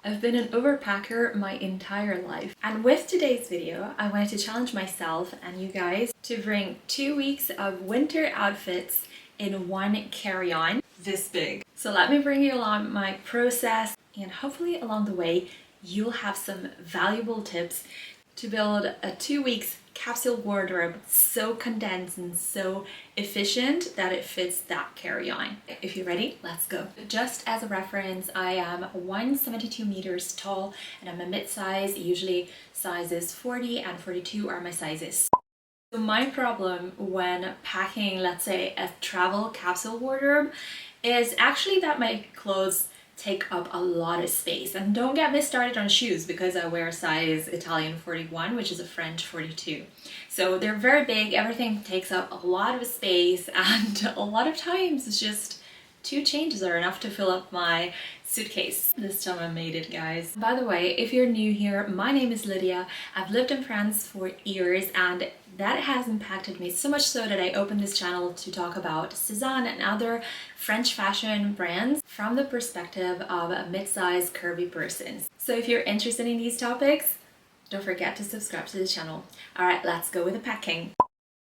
I've been an overpacker my entire life, and with today's video I wanted to challenge myself and you guys to bring 2 weeks of winter outfits in one carry-on this big. So let me bring you along my process, and hopefully along the way you'll have some valuable tips to build a 2 weeks capsule wardrobe so condensed and so efficient that it fits that carry-on. If you're ready, let's go. Just as a reference, I am 172 meters tall and I'm a mid-size, usually sizes 40 and 42 are my sizes. So my problem when packing, let's say, a travel capsule wardrobe is actually that my clothes take up a lot of space. And don't get me started on shoes because I wear size Italian 41, which is a French 42. So they're very big, everything takes up a lot of space, and a lot of times it's just 2 changes are enough to fill up my suitcase. This time I made it, guys. By the way, if you're new here, my name is Lydia. I've lived in France for years and that has impacted me so much so that I opened this channel to talk about Sézane and other French fashion brands from the perspective of a mid-sized curvy person. So if you're interested in these topics, don't forget to subscribe to the channel. Alright, let's go with the packing.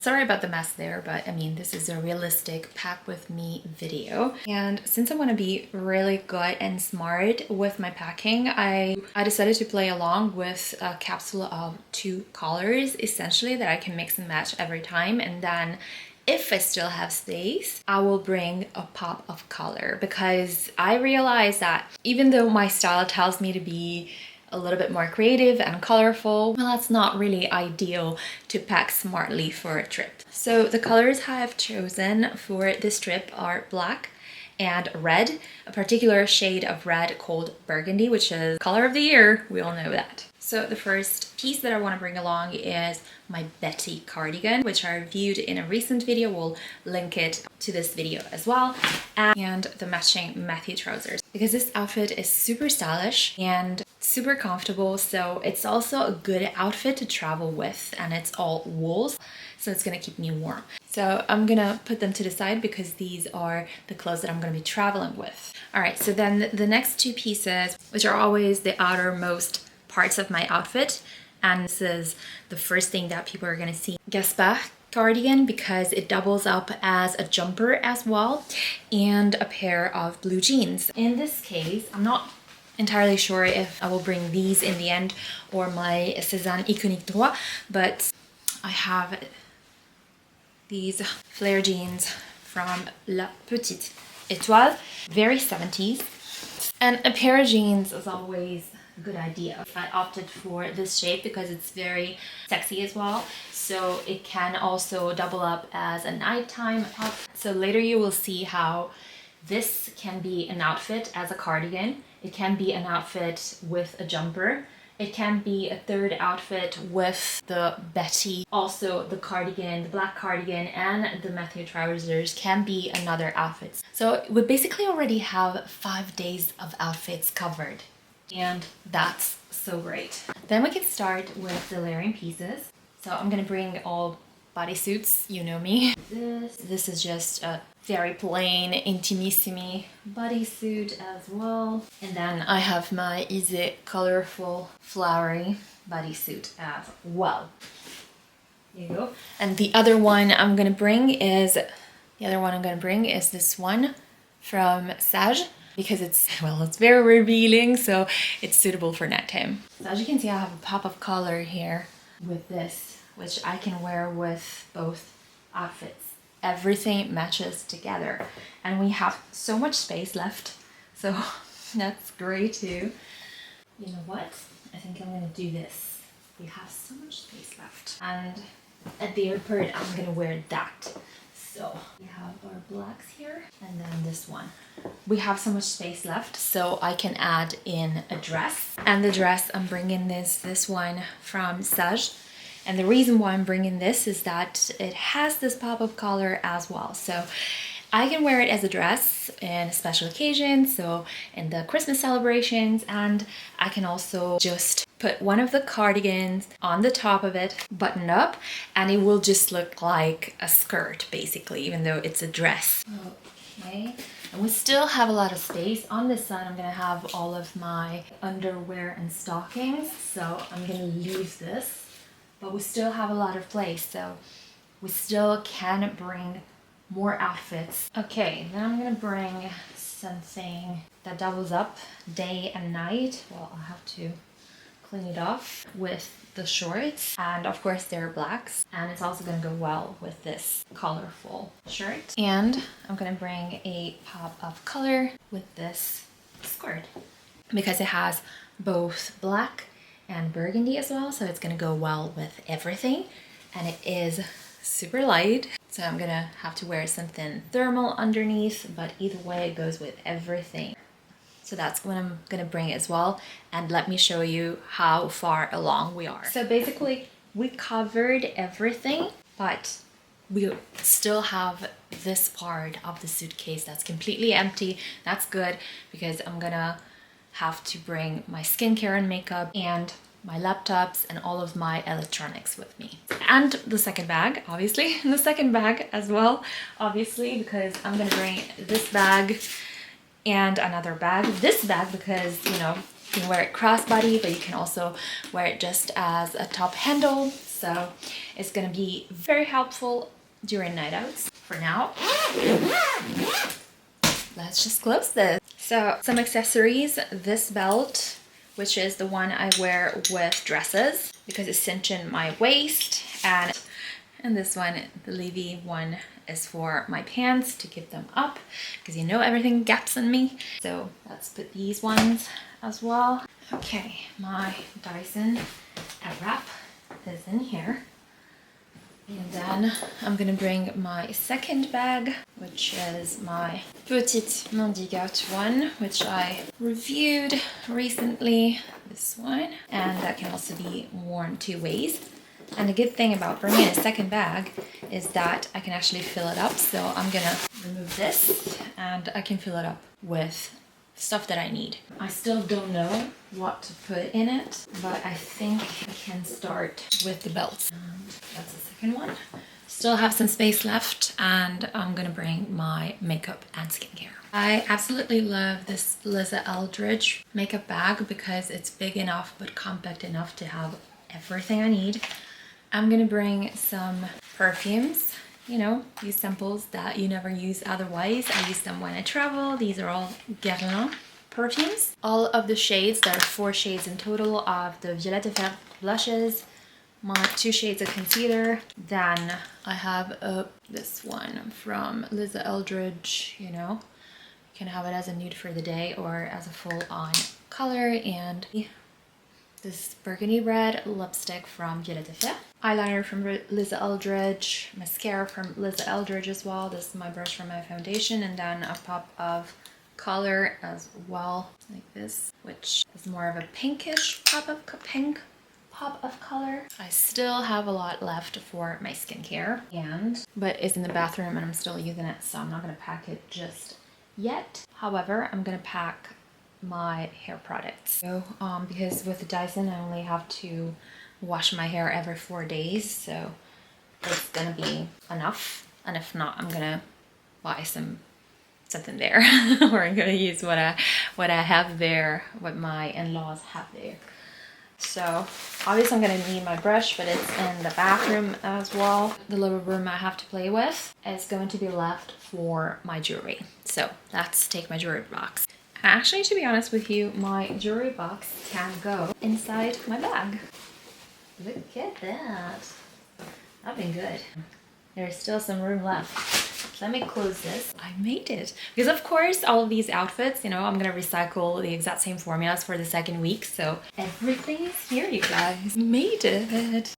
Sorry about the mess there, but I mean, this is a realistic pack with me video. And since I want to be really good and smart with my packing, I decided to play along with a capsule of 2 colors, essentially, that I can mix and match every time. And then if I still have space, I will bring a pop of color, because I realize that even though my style tells me to be a little bit more creative and colorful, well, that's not really ideal to pack smartly for a trip. So the colors I have chosen for this trip are black and red, a particular shade of red called burgundy, which is color of the year, we all know that. So the first piece that I want to bring along is my Betty cardigan, which I reviewed in a recent video. We'll link it to this video as well. And the matching Matthew trousers, because this outfit is super stylish and super comfortable. So it's also a good outfit to travel with, and it's all wools, so it's gonna keep me warm. So I'm gonna put them to the side because these are the clothes that I'm gonna be traveling with. All right, so then the next 2 pieces, which are always the outermost parts of my outfit, and this is the first thing that people are gonna see. Gaspard cardigan, because it doubles up as a jumper as well, and a pair of blue jeans. In this case, I'm not entirely sure if I will bring these in the end or my Sézane Iconique Droit, but I have these flare jeans from La Petite Étoile, very 70s. And a pair of jeans is always a good idea. I opted for this shape because it's very sexy as well. So it can also double up as a nighttime outfit. So later you will see how this can be an outfit as a cardigan. It can be an outfit with a jumper. It can be a third outfit with the Betty. Also the cardigan, the black cardigan, and the Matthew trousers can be another outfit. So we basically already have 5 days of outfits covered. And that's so great. Then we can start with the layering pieces. So I'm gonna bring all bodysuits, you know me. This is just a very plain intimissimi bodysuit as well. And then I have my easy colorful flowery bodysuit as well. There you go. And the other one I'm gonna bring is this one from Sézane, because it's very revealing, so it's suitable for nighttime. So as you can see, I have a pop of color here with this, which I can wear with both outfits. Everything matches together, and we have so much space left, so that's great too. You know what? I think I'm gonna do this. We have so much space left, and at the airport I'm gonna wear that. So we have our blacks here, and then this one. We have so much space left, so I can add in a dress. And the dress, I'm bringing this one from Sézane. And the reason why I'm bringing this is that it has this pop-up collar as well. So I can wear it as a dress in special occasions, so in the Christmas celebrations, and I can also just put one of the cardigans on the top of it, button up, and it will just look like a skirt basically, even though it's a dress. Okay, And we still have a lot of space. On this side, I'm gonna have all of my underwear and stockings. So I'm gonna leave this, but we still have a lot of place. So we still can bring more outfits. Okay, then I'm gonna bring something that doubles up day and night. Well, I'll have to clean it off with the shorts, and of course they're blacks, and it's also going to go well with this colorful shirt. And I'm going to bring a pop of color with this skirt because it has both black and burgundy as well, so it's going to go well with everything, and it is super light, so I'm gonna have to wear something thermal underneath, but either way it goes with everything. So that's what I'm gonna bring as well, and let me show you how far along we are. So basically we covered everything, but we still have this part of the suitcase that's completely empty. That's good because I'm gonna have to bring my skincare and makeup and my laptops and all of my electronics with me. And the second bag, obviously. The second bag as well, obviously, because I'm gonna bring this bag and another bag. This bag because, you know, you can wear it crossbody, but you can also wear it just as a top handle. So it's gonna be very helpful during night outs. For now, let's just close this. So some accessories, this belt, which is the one I wear with dresses because it's cinching my waist, and this one, the Levi one, is for my pants to keep them up because you know everything gaps in me. So let's put these ones as well. Okay, my Dyson wrap is in here. And then I'm gonna bring my second bag, which is my Petite Mendigote one, which I reviewed recently, this one. And that can also be worn two ways. And the good thing about bringing a second bag is that I can actually fill it up. So I'm gonna remove this and I can fill it up with stuff that I need. I still don't know what to put in it, but I think I can start with the belts. And that's the second one. Still have some space left, and I'm gonna bring my makeup and skincare. I absolutely love this Liza Eldridge makeup bag because it's big enough but compact enough to have everything I need. I'm gonna bring some perfumes. You know, these samples that you never use otherwise. I use them when I travel. These are all Guerlain perfumes. All of the shades, there are 4 shades in total of the Violette de Fer blushes, my 2 shades of concealer. Then I have this one from Liza Eldridge, you know. You can have it as a nude for the day or as a full-on color, and this burgundy red lipstick from Violette de Fer, eyeliner from Liza Eldridge, mascara from Liza Eldridge as well. This is my brush for my foundation, and then a pop of color as well, like this, which is more of a pinkish pop of color. I still have a lot left for my skincare, but it's in the bathroom and I'm still using it, so I'm not gonna pack it just yet. However, I'm gonna pack my hair products. So because with the Dyson I only have to wash my hair every 4 days, so it's gonna be enough, and if not, I'm gonna buy something there or I'm gonna use what I have there, what my in-laws have there. So obviously I'm gonna need my brush, but it's in the bathroom as well. The little room I have to play with is going to be left for my jewelry, so let's take my jewelry box. Actually, to be honest with you, my jewelry box can go inside my bag. Look at that. That'd been good. There's still some room left. Let me close this. I made it. Because of course, all of these outfits, you know, I'm gonna recycle the exact same formulas for the second week. So everything is here, you guys. Made it.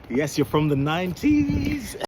Yes, you're from the 90s.